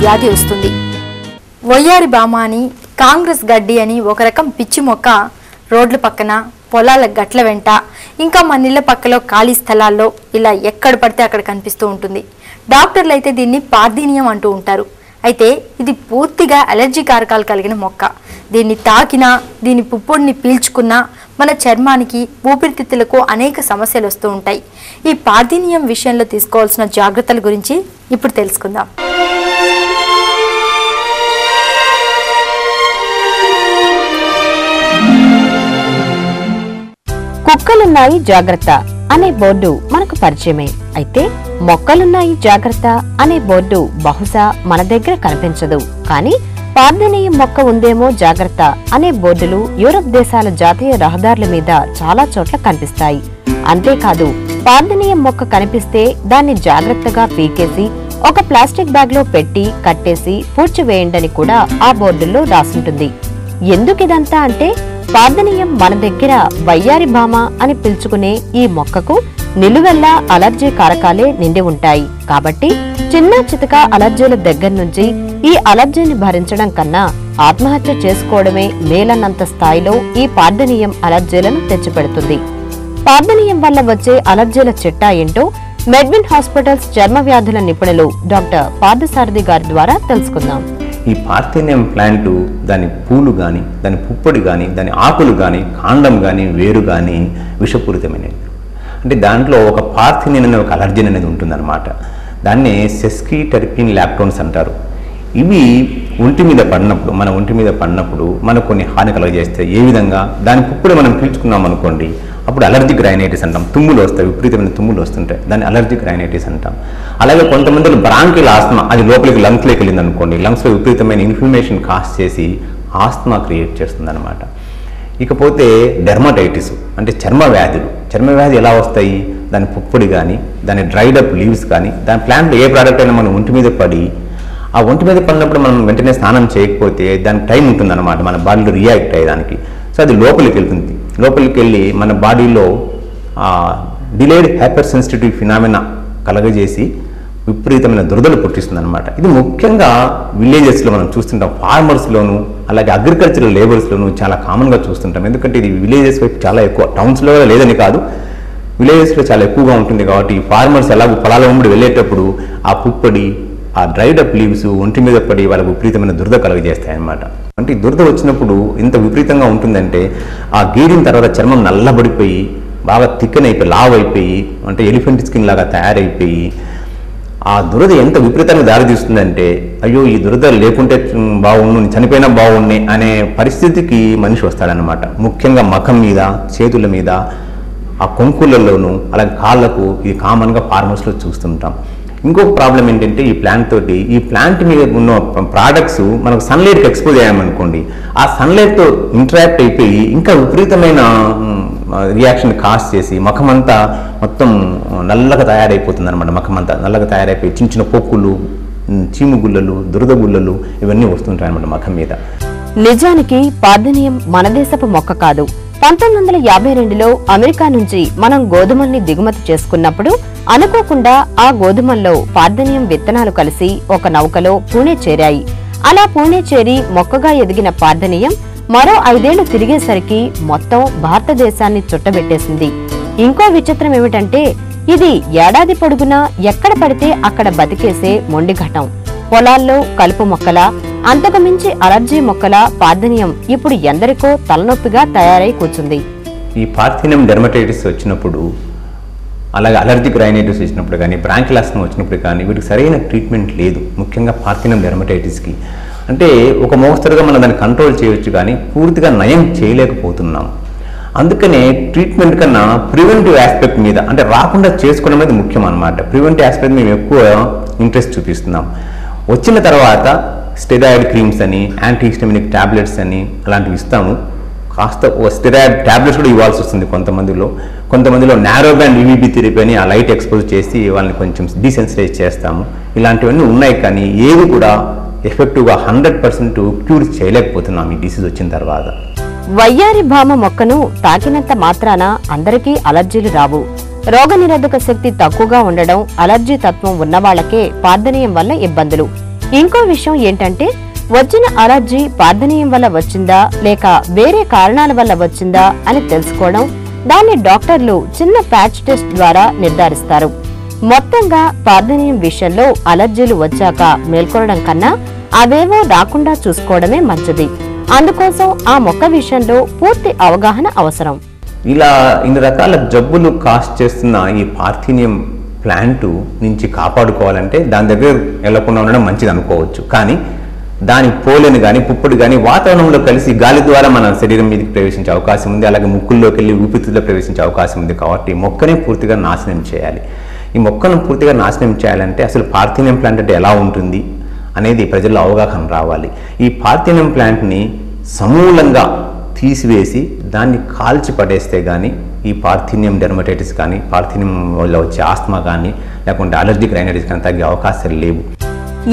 వ్యాధి వస్తుంది. వయ్యారి బామ అని, కాంగ్రెస్ గడ్డి అని ఒక రకం పిచ్చి మొక్క రోడ్ల పక్కన, పొలాల గట్ల వెంట, ఇంకా మన ఇళ్ల పక్కలో ఖాళీ స్థలాల్లో ఇలా ఎక్కడ పడితే అక్కడ కనిపిస్తూ ఉంటుంది. డాక్టర్లు అయితే దీన్ని పార్థీనియం అంటూ ఉంటారు. అయితే ఇది పూర్తిగా అలర్జీ కారకాలు కలిగిన మొక్క. దీన్ని తాకినా, దీని పుప్పొడిని పీల్చుకున్నా మన చర్మానికి, ఊపిరితిత్తులకు అనేక సమస్యలు వస్తూ ఉంటాయి. ఈ పార్థీనియం విషయంలో తీసుకోవాల్సిన జాగ్రత్తల గురించి ఇప్పుడు తెలుసుకుందాం. కుక్కలున్నాయి జాగ్రత్త అనే బోర్డు మనకు పరిచయమే. అయితే మొక్కలున్నాయి జాగ్రత్త అనే బోర్డు బహుశా మన దగ్గర కనిపించదు. కానీ పార్థీనియం మొక్క ఉందేమో జాగ్రత్త అనే బోర్డులు యూరప్ దేశాల జాతీయ రహదారుల మీద చాలా చోట్ల కనిపిస్తాయి. అంతేకాదు, పార్థీనియం మొక్క కనిపిస్తే దాన్ని జాగ్రత్తగా పీకేసి ఒక ప్లాస్టిక్ బ్యాగ్ లో పెట్టి కట్టేసి పూడ్చివేయండని కూడా ఆ బోర్డుల్లో రాసుంటుంది. ఎందుకిదంతా అంటే పార్థీనియం మన దగ్గర వయ్యారి భామ అని పిలుచుకునే ఈ మొక్కకు నిలువెల్లా అలర్జీ కారకాలే నిండి ఉంటాయి. కాబట్టి చిన్న చితక అలర్జీల దగ్గర నుంచి ఈ అలర్జీని భరించడం కన్నా ఆత్మహత్య చేసుకోవడమే మేలన్నంత స్థాయిలో ఈ పార్థీనియం అలర్జీలను తెచ్చిపెడుతుంది. పార్థీనియం వల్ల వచ్చే అలర్జీల చిట్టా ఏంటో మెడ్విన్ హాస్పిటల్స్ చర్మ వ్యాధుల నిపుణులు డాక్టర్ పార్థసారథి గారి ద్వారా తెలుసుకుందాం. ఈ పార్థీనియం ప్లాంటు, దాని పూలు కానీ, దాని పుప్పొడి కానీ, దాని ఆకులు కానీ, కాండం కానీ, వేరు కానీ విషపూరితమైనవి. అంటే దాంట్లో ఒక పార్థీనియం అనే ఒక అలర్జీన్ అనేది ఉంటుందన్నమాట. దాన్ని సెస్కీ టెర్పిన్ లాక్టోన్స్ అంటారు. ఇవి ఒంటి మీద పడినప్పుడు, మన ఒంటి మీద పడినప్పుడు మనకు కొన్ని హాని కలుగజేస్తాయి. ఏ విధంగా? దాని పుప్పొడి మనం పీల్చుకున్నాం అనుకోండి, అప్పుడు అలర్జిక్ రైనైటిస్ అంటాం. తుమ్ములు వస్తాయి, విపరీతమైన తుమ్ములు వస్తుంటాయి, దాన్ని అలర్జిక్ రైనైటిస్ అంటాం. అలాగే కొంతమందిలో బ్రాంకిల్ ఆస్మా, అది లోపలికి లంగ్స్లోకి వెళ్ళింది అనుకోండి, లంగ్స్లో విపరీతమైన ఇన్ఫ్లమేషన్ కాజ్ చేసి ఆస్మా క్రియేట్ చేస్తుంది అనమాట. ఇకపోతే డెర్మటైటిస్ అంటే చర్మ వ్యాధులు. చర్మ వ్యాధి ఎలా వస్తాయి? దాని పుప్పొడి కానీ, దాని డ్రైడ్ అప్ లీవ్స్ కానీ, దాని ప్లాంట్లో ఏ ప్రోడక్ట్ అయినా మన ఒంటి మీద పడి, ఆ ఒంటి మీద పడినప్పుడు మనం వెంటనే స్నానం చేయకపోతే దానికి టైం ఉంటుందన్నమాట మన బాడీలో రియాక్ట్ అయ్యేదానికి. సో అది లోపలికి వెళ్తుంది. లోపలికి వెళ్ళి మన బాడీలో డిలేడ్ హైపర్ సెన్సిటివ్ ఫినామినా కలగజేసి విపరీతమైన దురదలు పుట్టిస్తుంది అనమాట. ఇది ముఖ్యంగా విలేజెస్లో మనం చూస్తుంటాం, ఫార్మర్స్లోను, అలాగే అగ్రికల్చరల్ లేబర్స్లోను చాలా కామన్గా చూస్తుంటాం. ఎందుకంటే ఇది విలేజెస్ వైపు చాలా ఎక్కువ, టౌన్స్లో లేదని కాదు, విలేజెస్లో చాలా ఎక్కువగా ఉంటుంది. కాబట్టి ఫార్మర్స్ ఎలాగో పొలాల వెంబడి వెళ్ళేటప్పుడు ఆ పుప్పొడి, ఆ డ్రైడ్ అప్ లీవ్స్ ఒంటి మీద పడి వాళ్ళకు విపరీతమైన దురద కలుగజేస్తాయి అన్నమాట. అంటే ఈ దురద వచ్చినప్పుడు ఎంత విపరీతంగా ఉంటుందంటే ఆ గీరిన తర్వాత చర్మం నల్లబడిపోయి బాగా థిక్కన్ అయిపోయి, లావ్ అయిపోయి, అంటే ఎలిఫెంట్ స్కిన్ లాగా తయారైపోయి ఆ దురద ఎంత విపరీతంగా దారితీస్తుందంటే, అయ్యో ఈ దురద లేకుంటే బాగుండు, చనిపోయినా బాగుండే అనే పరిస్థితికి మనిషి వస్తాడనమాట. ముఖ్యంగా ముఖం మీద, చేతుల మీద, ఆ కొంకులలోను, అలాగే కాళ్ళకు ఇది కామన్గా ఫార్మర్స్లో చూస్తుంటాం. ఇంకొక ప్రాబ్లం ఏంటంటే ఈ ప్లాంట్ తోటి, ఈ ప్లాంట్ మీద ఉన్న ప్రోడక్ట్స్ మనకు సన్లైట్కి ఎక్స్పోజ్ అయ్యామనుకోండి, ఆ సన్లైట్తో ఇంటరాక్ట్ అయిపోయి ఇంకా విపరీతమైన రియాక్షన్ కాజ్ చేసి ముఖమంతా మొత్తం నల్లగా తయారైపోతుంది అనమాట. ముఖమంతా నల్లగా తయారైపోయి చిన్న చిన్న పొక్కులు, చీముగుళ్ళలు, దురద గుళ్ళలు ఇవన్నీ వస్తుంటాయి అనమాట ముఖం మీద. నిజానికి పార్థీనియం మన దేశపు మొక్క కాదు. 1952లో అమెరికా నుంచి మనం గోధుమల్ని దిగుమతి చేసుకున్నప్పుడు అనుకోకుండా ఆ గోధుమల్లో పార్థీనియం విత్తనాలు కలిసి ఒక నౌకలో పూణే చేరాయి. అలా పూణే చేరి మొక్కగా ఎదిగిన పార్థీనియం మరో 5 ఏళ్లు తిరిగేసరికి మొత్తం భారతదేశాన్ని చుట్టబెట్టేసింది. ఇంకో విచిత్రం ఏమిటంటే ఇది ఏడాది పొడుగునా ఎక్కడ పడితే అక్కడ బతికేసే మొండిఘటం. పొలాల్లో కలుపు మొక్కల, అంతకు మించి అలర్జీ మొక్కల పార్థీనియం ఇప్పుడు ఎందరికో తలనొప్పిగా తయారై కూర్చుంది. ఈ పార్థీనియం డెర్మటైటిస్ వచ్చినప్పుడు, అలాగే అలర్జిక్ రైనైటిస్ వచ్చినప్పుడు కానీ, బ్రాంకిల్ ఆస్మా వచ్చినప్పుడు కానీ వీటికి సరైన ట్రీట్మెంట్ లేదు. ముఖ్యంగా పార్థీనియం డెర్మటైటిస్కి అంటే ఒక మోస్తరుగా మనం దాన్ని కంట్రోల్ చేయవచ్చు కానీ పూర్తిగా నయం చేయలేకపోతున్నాం. అందుకనే ట్రీట్మెంట్ కన్నా ప్రివెంటివ్ ఆస్పెక్ట్ మీద, అంటే రాకుండా చేసుకోవడం అనేది ముఖ్యం అన్నమాట. ప్రివెంటివ్ ఆస్పెక్ట్ మేము ఎక్కువ ఇంట్రెస్ట్ చూపిస్తున్నాం. వచ్చిన తర్వాత స్టెరాయిడ్ క్రీమ్స్ అని, యాంటీహిస్టమినిక్ టాబ్లెట్స్ అని అలాంటివి ఇస్తాము. కాస్త స్టెరాయిడ్ టాబ్లెట్స్ కూడా ఇవ్వాల్సి వస్తుంది కొంతమందిలో నారో బ్యాండ్ యూవీబీ థెరపీ అని ఆ లైట్ ఎక్స్పోజ్ చేసి వాళ్ళని కొంచెం డీసెన్సిటైజ్ చేస్తాము. ఇలాంటివన్నీ ఉన్నాయి కానీ ఏవి కూడా ఎఫెక్టివ్గా 100% క్యూర్ చేయలేకపోతున్నాం ఈ డిసీజ్ వచ్చిన తర్వాత. వయ్యారి భామ మొక్కను తాకినంత మాత్రాన అందరికీ అలర్జీలు రావు. రోగనిరోధక శక్తి తక్కువగా ఉండడం, అలర్జీ తత్వం ఉన్నవాళ్లకే పార్థీనియం వల్ల ఇబ్బందులు. ఇంకో విషయం ఏంటంటే వచ్చిన అలర్జీ పార్థనీయం వల్ల వచ్చిందా లేక వేరే కారణాల వల్ల వచ్చిందా అని తెలుసుకోవడం, దాన్ని డాక్టర్లు చిన్న ప్యాచ్ టెస్ట్ ద్వారా నిర్ధారిస్తారు. మొత్తంగా పార్థనీయం విషయంలో అలర్జీలు వచ్చాక మేల్కొనడం కన్నా అవేవో రాకుండా చూసుకోవడమే మంచిది. అందుకోసం ఆ మొక్క విషయంలో పూర్తి అవగాహన అవసరం. ఇలా ఇన్ని రకాల జబ్బులు కాస్ట్ చేస్తున్న ఈ పార్థీనియం ప్లాంట్ నుంచి కాపాడుకోవాలంటే దాని దగ్గర వెళ్లకుండా ఉండడం మంచిది అనుకోవచ్చు. కానీ దాని పోలెను కానీ పుప్పొడి కానీ వాతావరణంలో కలిసి గాలి ద్వారా మన శరీరం మీదకి ప్రవేశించే అవకాశం ఉంది. అలాగే ముక్కుల్లోకి వెళ్ళి ఊపిరితిత్తుల్లో ప్రవేశించే అవకాశం ఉంది. కాబట్టి మొక్కనే పూర్తిగా నాశనం చేయాలి. ఈ మొక్కను పూర్తిగా నాశనం చేయాలంటే అసలు పార్థీనియం ప్లాంట్ అంటే ఎలా ఉంటుంది అనేది ప్రజల్లో అవగాహన రావాలి. ఈ పార్థీనియం ప్లాంట్ని సమూలంగా తీసివేసి దాన్ని కాల్చి పడేస్తే కానీ ఈ పార్థీనియం డెర్మటైటిస్ కానీ పార్థీనియం వల్ల వచ్చే ఆస్మా కానీ లేకుంటే అలర్జిక్ రైనైటిస్ కానీ తగ్గే అవకాశాలు లేవు.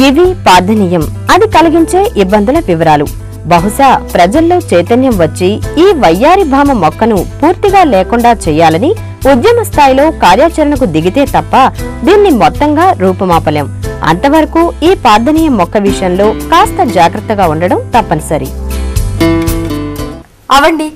ఇవి పార్థనీయం అది కలిగించే ఇబ్బందుల వివరాలు. బహుశా ప్రజల్లో చైతన్యం వచ్చి ఈ వయ్యారి భామ మొక్కను పూర్తిగా లేకుండా చేయాలని ఉద్యమ స్థాయిలో కార్యాచరణకు దిగితే తప్ప దీన్ని మొత్తంగా రూపుమాపలేం. అంతవరకు ఈ పార్థనీయం మొక్క విషయంలో కాస్త జాగ్రత్తగా ఉండడం తప్పనిసరి. అవండి